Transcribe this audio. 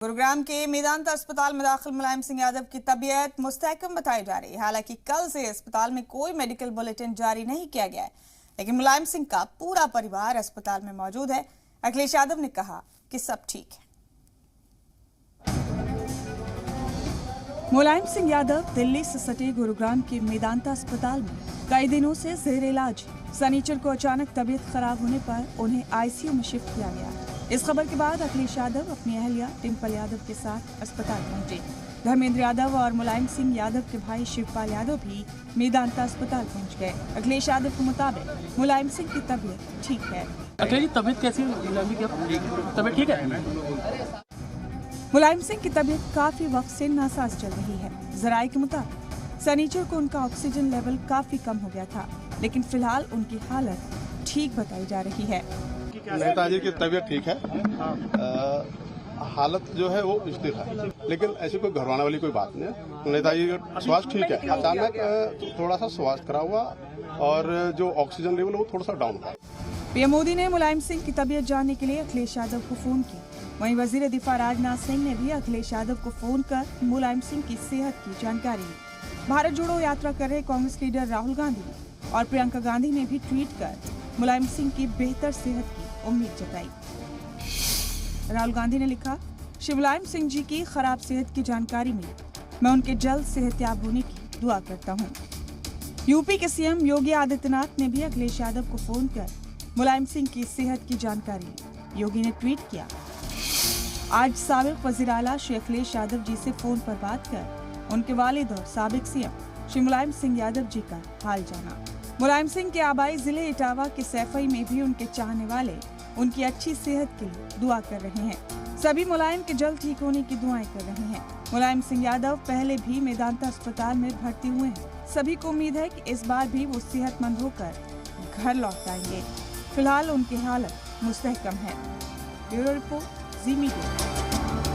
गुरुग्राम के मेदांता अस्पताल में दाखिल मुलायम सिंह यादव की तबीयत मुस्तहकम बताई जा रही है। हालांकि कल से अस्पताल में कोई मेडिकल बुलेटिन जारी नहीं किया गया है, लेकिन मुलायम सिंह का पूरा परिवार अस्पताल में मौजूद है। अखिलेश यादव ने कहा कि सब ठीक है। मुलायम सिंह यादव दिल्ली से सटे गुरुग्राम के मेदांता अस्पताल में कई दिनों से जेर इलाज। शनिचर को अचानक तबीयत खराब होने पर उन्हें आईसीयू में शिफ्ट किया गया। इस खबर के बाद अखिलेश यादव अपनी अहलिया डिम्पल यादव के साथ अस्पताल पहुंचे। धर्मेंद्र यादव और मुलायम सिंह यादव के भाई शिवपाल यादव भी मेदांता अस्पताल पहुंच गए। अखिलेश यादव के मुताबिक मुलायम सिंह की तबीयत ठीक है। अखिलेश तबीयत कैसी है? तबीयत ठीक है? मुलायम सिंह की तबीयत काफी वक्त से नासाज चल रही है। जराये के मुताबिक शनिचर को उनका ऑक्सीजन लेवल काफी कम हो गया था, लेकिन फिलहाल उनकी हालत ठीक बताई जा रही है। नेताजी की तबीयत ठीक है, हालत जो है वो स्थिर है, लेकिन ऐसी कोई घबराने वाली कोई बात नहीं है। नेताजी का स्वास्थ्य ठीक है। अचानक थोड़ा सा स्वास्थ्य खराब हुआ और जो ऑक्सीजन लेवल वो थोड़ा सा डाउन हुआ। पीएम मोदी ने मुलायम सिंह की तबीयत जानने के लिए अखिलेश यादव को फोन की। वहीं वजीर दिफा राजनाथ सिंह ने भी अखिलेश यादव को फोन कर मुलायम सिंह की सेहत की जानकारी ली। भारत जोड़ो यात्रा कर रहे कांग्रेस लीडर राहुल गांधी और प्रियंका गांधी ने भी ट्वीट कर मुलायम सिंह की बेहतर सेहत की उम्मीद जताई। राहुल गांधी ने लिखा, श्री मुलायम सिंह जी की खराब सेहत की जानकारी मिली, मैं उनके जल्द सेहतयाब होने की दुआ करता हूं। यूपी के सीएम योगी आदित्यनाथ ने भी अखिलेश यादव को फोन कर मुलायम सिंह की सेहत की जानकारी ली। योगी ने ट्वीट किया, आज साबिक वजीर आला श्री अखिलेश यादव जी से फोन पर बात कर उनके वालिद और साबिक सीएम श्री मुलायम सिंह यादव जी का हाल जाना। मुलायम सिंह के आबाई जिले इटावा के सैफई में भी उनके चाहने वाले उनकी अच्छी सेहत के लिए दुआ कर रहे हैं। सभी मुलायम के जल्द ठीक होने की दुआएं कर रहे हैं। मुलायम सिंह यादव पहले भी मेदांता अस्पताल में भर्ती हुए हैं। सभी को उम्मीद है कि इस बार भी वो सेहतमंद होकर घर लौट आएंगे। फिलहाल उनकी हालत मुस्तहकम है। ब्यूरो रिपोर्ट, जी मीडिया।